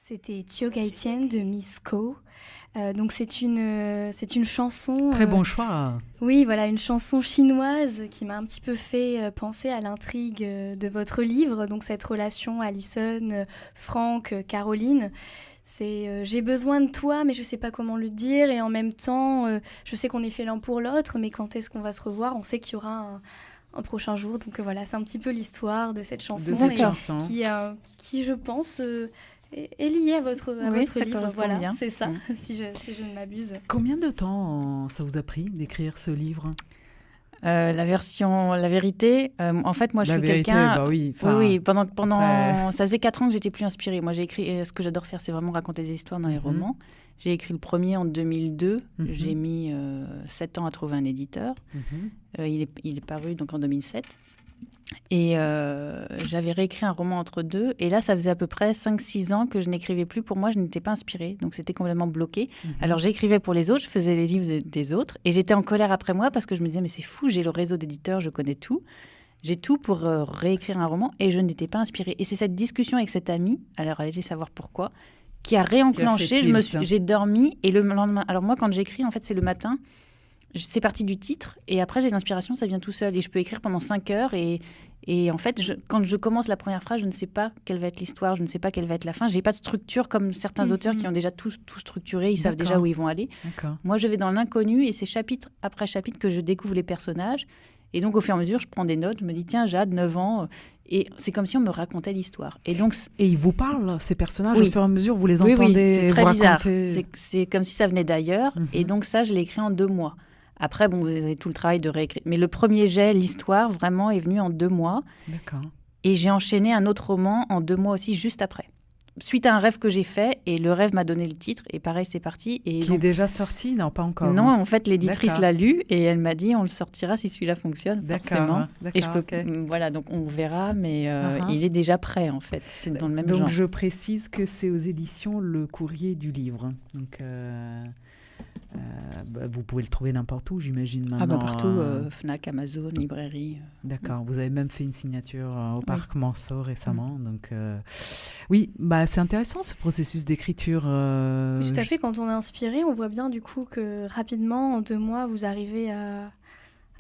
C'était Tiogaïtienne de Miss Ko. Donc c'est une chanson... Très bon choix. Oui, voilà, une chanson chinoise qui m'a un petit peu fait penser à l'intrigue de votre livre. Donc cette relation Alison, Franck, Caroline. C'est j'ai besoin de toi, mais je sais pas comment le dire. Et en même temps, je sais qu'on est fait l'un pour l'autre, mais quand est-ce qu'on va se revoir? On sait qu'il y aura un prochain jour. Donc voilà, c'est un petit peu l'histoire de cette chanson. Qui, je pense... est lié à votre livre, voilà, bien. C'est ça, si je ne m'abuse. Combien de temps ça vous a pris d'écrire ce livre ? La vérité, en fait, moi, je suis quelqu'un... Bah oui, pendant ça faisait 4 ans que j'étais plus inspirée. Moi, j'ai écrit... Ce que j'adore faire, c'est vraiment raconter des histoires dans les romans. J'ai écrit le premier en 2002. J'ai mis 7 ans à trouver un éditeur. Il est paru donc en 2007. Et j'avais réécrit un roman entre deux. Et là, ça faisait à peu près 5-6 ans que je n'écrivais plus. Pour moi, je n'étais pas inspirée. Donc, c'était complètement bloqué. Alors, j'écrivais pour les autres. Je faisais les livres des autres. Et j'étais en colère après moi parce que je me disais, mais c'est fou, j'ai le réseau d'éditeurs, je connais tout. J'ai tout pour réécrire un roman. Et je n'étais pas inspirée. Et c'est cette discussion avec cette amie, alors allez savoir pourquoi, qui a réenclenché. J'ai dormi. Et le lendemain... Alors, moi, quand j'écris, en fait, c'est le matin. C'est parti du titre et après j'ai l'inspiration, ça vient tout seul et je peux écrire pendant 5 heures et en fait quand je commence la première phrase, je ne sais pas quelle va être l'histoire, je ne sais pas quelle va être la fin, j'ai pas de structure comme certains auteurs qui ont déjà tout structuré, ils savent déjà où ils vont aller. Moi je vais dans l'inconnu et c'est chapitre après chapitre que je découvre les personnages et donc au fur et à mesure je prends des notes, je me dis tiens Jade 9 ans et c'est comme si on me racontait l'histoire. Et ils vous parlent, ces personnages, au fur et à mesure, vous les entendez. Oui, c'est très bizarre. C'est comme si ça venait d'ailleurs. Et donc ça, je l'ai écrit en 2 mois. Après, vous avez tout le travail de réécrire. Mais le premier jet, l'histoire, vraiment, est venu en 2 mois. D'accord. Et j'ai enchaîné un autre roman en 2 mois aussi, juste après. Suite à un rêve que j'ai fait, et le rêve m'a donné le titre, et pareil, c'est parti. Et qui est déjà sorti? Non, pas encore. Non, en fait, l'éditrice l'a lu, et elle m'a dit, on le sortira si celui-là fonctionne, forcément. Et je peux, voilà, donc on verra, mais il est déjà prêt, en fait. C'est dans le même genre. Donc, je précise que c'est aux éditions Le Courrier du Livre. Donc... vous pouvez le trouver n'importe où, j'imagine, maintenant. Partout, Fnac, Amazon, librairie. D'accord, vous avez même fait une signature au Parc Monceau récemment. Donc, oui, c'est intéressant ce processus d'écriture. Tout à fait, quand on est inspiré, on voit bien du coup que rapidement, en 2 mois, vous arrivez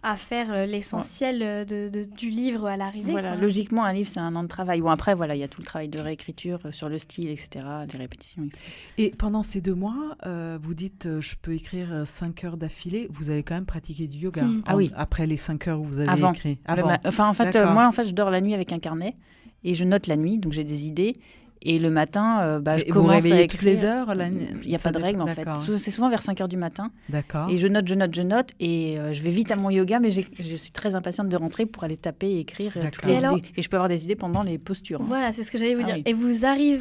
à faire l'essentiel du livre à l'arrivée. Voilà, logiquement, un livre, c'est 1 an de travail. Bon, après, voilà, il y a tout le travail de réécriture sur le style, etc., les répétitions, etc. Et pendant ces 2 mois, vous dites, je peux écrire 5 heures d'affilée. Vous avez quand même pratiqué du yoga oui. Après les 5 heures où vous avez écrit. Avant. Moi, je dors la nuit avec un carnet et je note la nuit, donc j'ai des idées. Et le matin, je commence à écrire. Toutes les heures Il n'y a pas de règle, en fait. C'est souvent vers 5 heures du matin. D'accord. Et je note. Et je vais vite à mon yoga, mais je suis très impatiente de rentrer pour aller taper et écrire toutes les idées. Et je peux avoir des idées pendant les postures. Voilà, c'est ce que j'allais vous dire. Oui. Et vous arrivez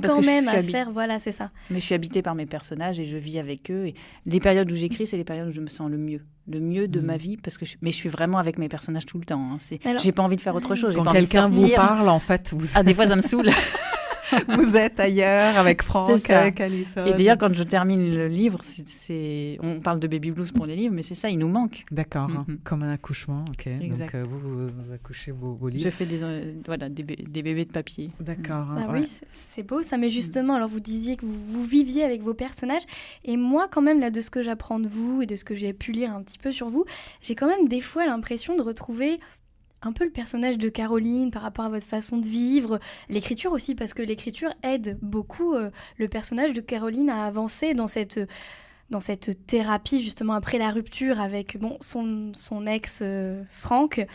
quand même à faire... Voilà, c'est ça. Mais je suis habitée par mes personnages et je vis avec eux. Et les périodes où j'écris, c'est les périodes où je me sens le mieux de ma vie, parce que mais je suis vraiment avec mes personnages tout le temps. J'ai pas envie de faire autre chose. Quand quelqu'un vous parle, en fait, des fois, ça me saoule. Vous êtes ailleurs avec Franck, avec Alison. Et d'ailleurs, quand je termine le livre, on parle de baby blues pour les livres, mais c'est ça, il nous manque. D'accord, comme un accouchement. Ok. Donc vous accouchez vos livres. Je fais des bébés de papier. D'accord. Oui, c'est beau ça, mais justement, alors vous disiez que vous viviez avec vos personnages, et moi quand même, là, de ce que j'apprends de vous et de ce que j'ai pu lire un petit peu sur vous, j'ai quand même des fois l'impression de retrouver un peu le personnage de Caroline par rapport à votre façon de vivre, l'écriture aussi, parce que l'écriture aide beaucoup le personnage de Caroline à avancer dans cette thérapie justement après la rupture avec son ex Franck.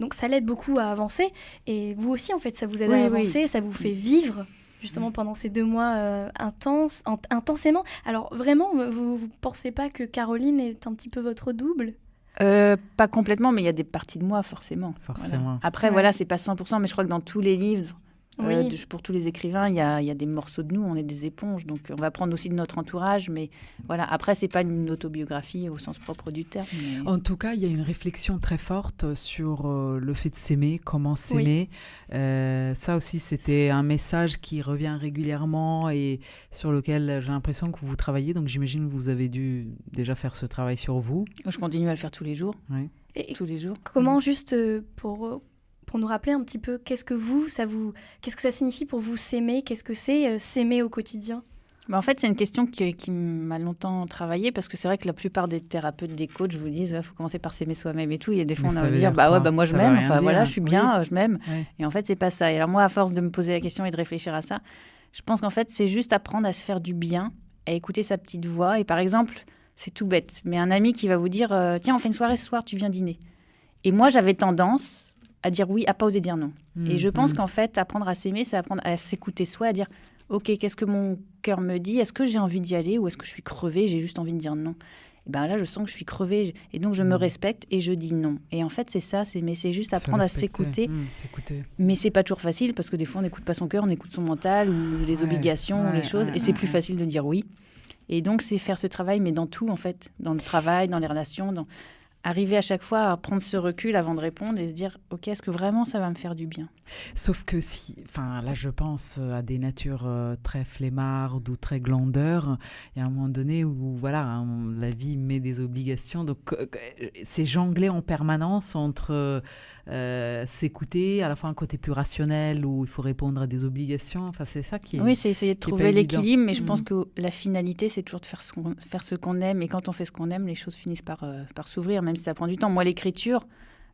Donc ça l'aide beaucoup à avancer, et vous aussi en fait ça vous aide à avancer, ça vous fait vivre justement pendant ces 2 mois intensément. Alors vraiment, vous pensez pas que Caroline est un petit peu votre double ? Pas complètement, mais il y a des parties de moi, forcément. Voilà. Après, voilà, c'est pas 100%, mais je crois que dans tous les livres, pour tous les écrivains, il y a des morceaux de nous, on est des éponges, donc on va prendre aussi de notre entourage, mais voilà. Après, c'est pas une autobiographie au sens propre du terme. Mais... En tout cas, il y a une réflexion très forte sur le fait de s'aimer, comment s'aimer. Ça aussi, c'était un message qui revient régulièrement et sur lequel j'ai l'impression que vous travaillez, donc j'imagine que vous avez dû déjà faire ce travail sur vous. Je continue à le faire tous les jours. Oui. Et tous les jours. Comment, juste pour pour nous rappeler un petit peu qu'est-ce que ça signifie pour vous s'aimer, qu'est-ce que c'est s'aimer au quotidien? En fait, c'est une question qui m'a longtemps travaillé parce que c'est vrai que la plupart des thérapeutes, des coachs vous disent il faut commencer par s'aimer soi-même et tout. Il y a des fois, on a envie de dire moi je m'aime, voilà, je suis bien, je m'aime. Oui. Et en fait, c'est pas ça. Et alors moi, à force de me poser la question et de réfléchir à ça, je pense qu'en fait, c'est juste apprendre à se faire du bien, à écouter sa petite voix. Et par exemple, c'est tout bête, mais un ami qui va vous dire tiens, on fait une soirée ce soir, tu viens dîner. Et moi, j'avais tendance à dire oui, à pas oser dire non. Et je pense qu'en fait, apprendre à s'aimer, c'est apprendre à s'écouter soi, à dire ok, qu'est-ce que mon cœur me dit? Est-ce que j'ai envie d'y aller ou est-ce que je suis crevée? J'ai juste envie de dire non. Et ben là, je sens que je suis crevée et donc je me respecte et je dis non. Et en fait, c'est ça, c'est juste apprendre à s'écouter. Mais c'est pas toujours facile parce que des fois, on n'écoute pas son cœur, on écoute son mental ou les obligations, les choses. Et c'est plus facile de dire oui. Et donc, c'est faire ce travail, mais dans tout, en fait. Dans le travail, dans les relations, arriver à chaque fois à prendre ce recul avant de répondre et se dire ok, est-ce que vraiment ça va me faire du bien? Sauf que là je pense à des natures très flemmardes ou très glandeurs, il y a un moment donné où voilà, la vie met des obligations, donc c'est jongler en permanence entre s'écouter, à la fois un côté plus rationnel où il faut répondre à des obligations, enfin c'est ça qui est... Oui, c'est essayer de trouver l'équilibre, mais je pense que la finalité c'est toujours de faire ce qu'on aime, et quand on fait ce qu'on aime, les choses finissent par s'ouvrir, même si ça prend du temps. Moi, l'écriture,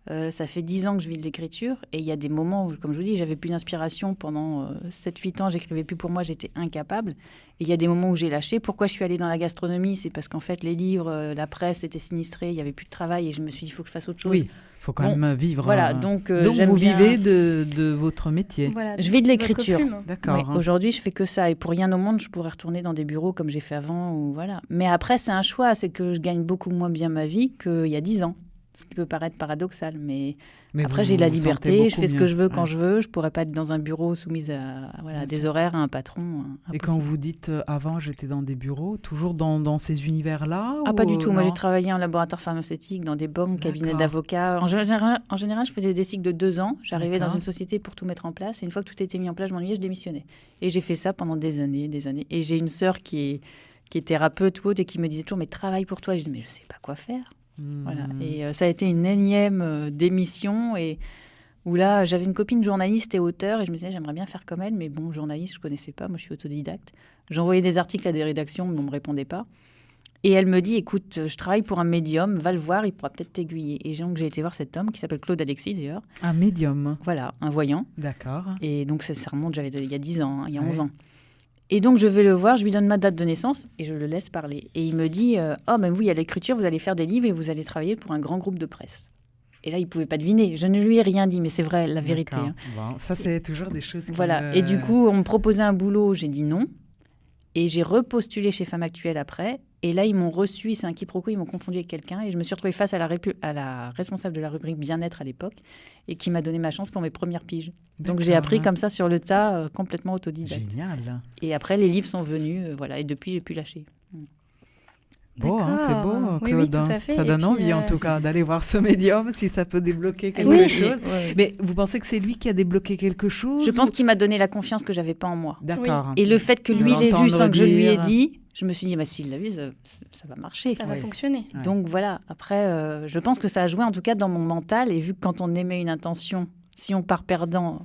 ça fait 10 ans que je vis de l'écriture, et il y a des moments où, comme je vous dis, j'avais plus d'inspiration pendant 7-8 ans, j'écrivais plus pour moi, j'étais incapable. Et il y a des moments où j'ai lâché. Pourquoi je suis allée dans la gastronomie? C'est parce qu'en fait, les livres, la presse était sinistrée, il n'y avait plus de travail, et je me suis dit, il faut que je fasse autre chose. Oui, il faut quand même vivre. Voilà, donc vous vivez de votre métier. Voilà, je vis de l'écriture. D'accord. Oui, aujourd'hui, je fais que ça, et pour rien au monde, je pourrais retourner dans des bureaux comme j'ai fait avant. Ou voilà. Mais après, c'est un choix, c'est que je gagne beaucoup moins bien ma vie qu'il y a 10 ans. Ce qui peut paraître paradoxal, mais après, j'ai de la liberté, je fais ce que je veux quand je veux. Je ne pourrais pas être dans un bureau soumise à des horaires, à un patron. Et quand vous dites avant, j'étais dans des bureaux, toujours dans ces univers-là? Pas du tout. Moi, j'ai travaillé en laboratoire pharmaceutique, dans des banques, cabinets d'avocats. En général, je faisais des cycles de 2 ans. J'arrivais dans une société pour tout mettre en place. Et une fois que tout était mis en place, je m'ennuyais, je démissionnais. Et j'ai fait ça pendant des années, des années. Et j'ai une sœur qui est thérapeute ou autre et qui me disait toujours, mais travaille pour toi. Et je disais, mais je ne sais pas quoi faire. Voilà. Et ça a été une énième démission, et où là j'avais une copine journaliste et auteure et je me disais j'aimerais bien faire comme elle, mais bon, journaliste je connaissais pas, moi je suis autodidacte, j'envoyais des articles à des rédactions mais on me répondait pas, et elle me dit écoute, je travaille pour un médium, va le voir, il pourra peut-être t'aiguiller. Et donc j'ai été voir cet homme qui s'appelle Claude Alexis d'ailleurs. Un médium? Voilà, un voyant. D'accord. Et donc ça remonte, il y a 10 ans, il y a 11 ans. Et donc, je vais le voir, je lui donne ma date de naissance et je le laisse parler. Et il me dit mais vous, il y a l'écriture, vous allez faire des livres et vous allez travailler pour un grand groupe de presse. Et là, il ne pouvait pas deviner. Je ne lui ai rien dit, mais c'est vrai, la vérité. Hein. Bon, ça, c'est toujours des choses qui... Voilà. Et du coup, on me proposait un boulot, j'ai dit non. Et j'ai repostulé chez Femme Actuelle après. Et là, ils m'ont reçu, c'est un quiproquo, ils m'ont confondu avec quelqu'un. Et je me suis retrouvée face à la responsable de la rubrique Bien-être à l'époque, et qui m'a donné ma chance pour mes premières piges. Donc j'ai appris comme ça sur le tas, complètement autodidacte. Génial. Et après, les livres sont venus, voilà. Et depuis, j'ai pu lâcher. Beau, hein, c'est beau, Claude. Oui, tout à fait. Ça donne envie, en tout cas, d'aller voir ce médium, si ça peut débloquer quelque chose. Mais vous pensez que c'est lui qui a débloqué quelque chose? Je pense qu'il m'a donné la confiance que j'avais pas en moi. D'accord. Et le fait que lui l'ait vu sans que je lui ai dit, je me suis dit, s'il l'a vu, ça va marcher. Ça va fonctionner. Donc voilà, après, je pense que ça a joué en tout cas dans mon mental. Et vu que quand on émet une intention, si on part perdant,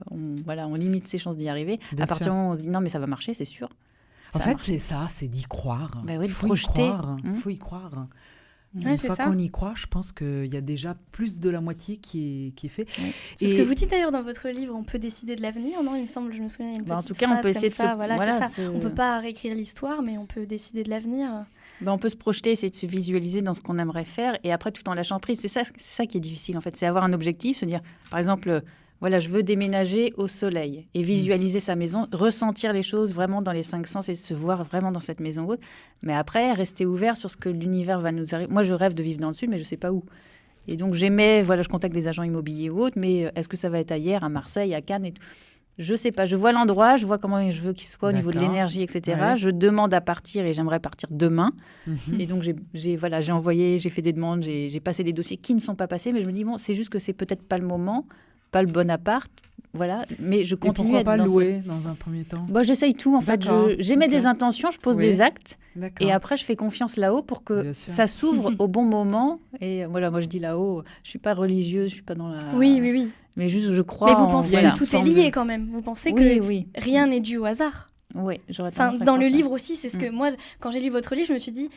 on limite ses chances d'y arriver. À partir du moment où on se dit, non, mais ça va marcher, c'est sûr. En fait, c'est ça, c'est d'y croire. Il faut projeter. Il faut y croire. Une fois qu'on y croit, je pense qu'il y a déjà plus de la moitié qui est fait. Oui. C'est ce que vous dites d'ailleurs dans votre livre, on peut décider de l'avenir, non? Il me semble, je me souviens, il y a une petite en tout cas, on peut essayer de ça. Voilà, c'est ça. On ne peut pas réécrire l'histoire, mais on peut décider de l'avenir. On peut se projeter, essayer de se visualiser dans ce qu'on aimerait faire, et après, tout en lâchant prise. C'est ça qui est difficile, en fait. C'est avoir un objectif, se dire, par exemple... Voilà, je veux déménager au soleil et visualiser sa maison, ressentir les choses vraiment dans les 5 sens et se voir vraiment dans cette maison haute. Mais après, rester ouvert sur ce que l'univers va nous arriver. Moi, je rêve de vivre dans le sud, mais je ne sais pas où. Et donc, je contacte des agents immobiliers ou autres, mais est-ce que ça va être ailleurs, à Marseille, à Cannes et tout? Je ne sais pas. Je vois l'endroit, je vois comment je veux qu'il soit au niveau de l'énergie, etc. Ouais. Je demande à partir et j'aimerais partir demain. Et donc, j'ai envoyé, j'ai fait des demandes, j'ai passé des dossiers qui ne sont pas passés, mais je me dis, c'est juste que c'est peut-être pas le moment. Pas le bon appart, voilà, mais je continue à être pas louer dans un premier temps? J'essaye tout, en fait. J'émets des intentions, je pose des actes, et après, je fais confiance là-haut pour que ça s'ouvre au bon moment. Et voilà, moi, je dis là-haut, je ne suis pas religieuse, je ne suis pas dans la... Oui. Mais juste, je crois. Mais vous pensez voilà. que tout est lié quand même. Vous pensez que rien n'est dû au hasard. Oui, j'aurais dans le livre aussi, c'est ce que moi, quand j'ai lu votre livre, je me suis dit,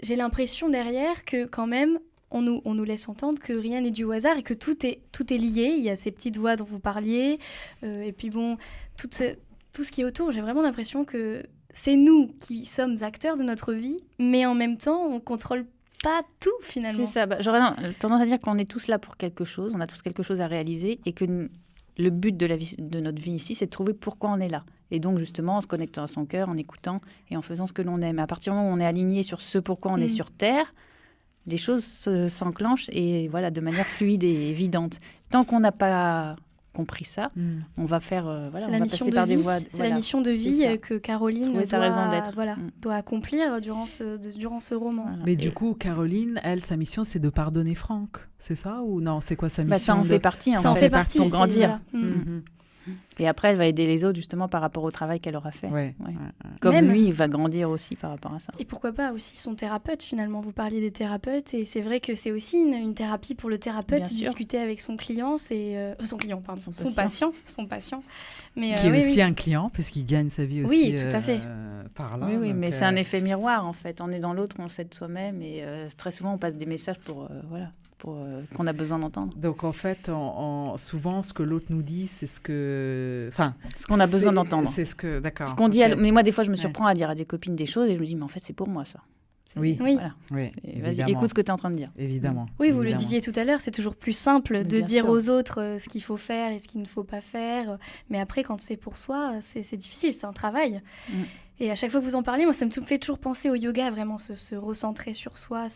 j'ai l'impression derrière que quand même, on nous laisse entendre que rien n'est dû au hasard et que tout est lié. Il y a ces petites voix dont vous parliez, et puis bon, tout ce qui est autour. J'ai vraiment l'impression que c'est nous qui sommes acteurs de notre vie, mais en même temps, on contrôle pas tout finalement. C'est ça. J'aurais tendance à dire qu'on est tous là pour quelque chose, on a tous quelque chose à réaliser, et que le but de notre vie ici, c'est de trouver pourquoi on est là. Et donc, justement, en se connectant à son cœur, en écoutant et en faisant ce que l'on aime. À partir du moment où on est aligné sur ce pourquoi on est sur Terre, les choses s'enclenchent et voilà, de manière fluide et évidente. Tant qu'on n'a pas compris ça, on va faire... c'est la mission de vie, la mission de vie que Caroline doit accomplir durant ce roman. Voilà. Mais du coup, Caroline, elle, sa mission, c'est de pardonner Franck. C'est ça ou non? C'est quoi sa mission? Ça en fait partie. Ça en fait partie. Pour grandir. Et après, elle va aider les autres justement par rapport au travail qu'elle aura fait. Comme même, lui, il va grandir aussi par rapport à ça. Et pourquoi pas aussi son thérapeute finalement. Vous parliez des thérapeutes et c'est vrai que c'est aussi une thérapie pour le thérapeute de discuter avec son client, son patient. Mais, qui est aussi un client parce qu'il gagne sa vie aussi. Oui, tout à fait. Par là. Oui, mais c'est un effet miroir en fait. On est dans l'autre, on s'aide soi-même et très souvent on passe des messages pour qu'on a besoin d'entendre. Donc en fait, souvent, ce que l'autre nous dit, c'est ce qu'on a besoin d'entendre. C'est ce que, d'accord. Ce qu'on dit. Mais moi, des fois, je me surprends à dire à des copines des choses et je me dis, mais en fait, c'est pour moi ça. Voilà. Vas-y, écoute ce que tu es en train de dire. Évidemment. Oui, vous le disiez tout à l'heure, c'est toujours plus simple de dire aux autres ce qu'il faut faire et ce qu'il ne faut pas faire. Mais après, quand c'est pour soi, c'est difficile, c'est un travail. Et à chaque fois que vous en parlez, moi, ça me fait toujours penser au yoga, vraiment se recentrer sur soi,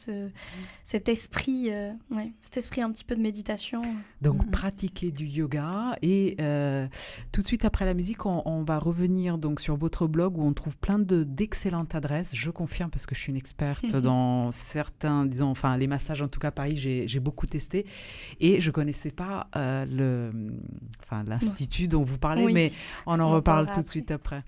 cet esprit un petit peu de méditation. Donc, pratiquer du yoga. Et tout de suite après la musique, on va revenir donc, sur votre blog où on trouve plein d'excellentes adresses. Je confirme parce que je suis une experte dans certains, les massages, en tout cas Paris, j'ai beaucoup testé. Et je ne connaissais pas l'institut dont vous parlez, mais on en reparle tout de suite après.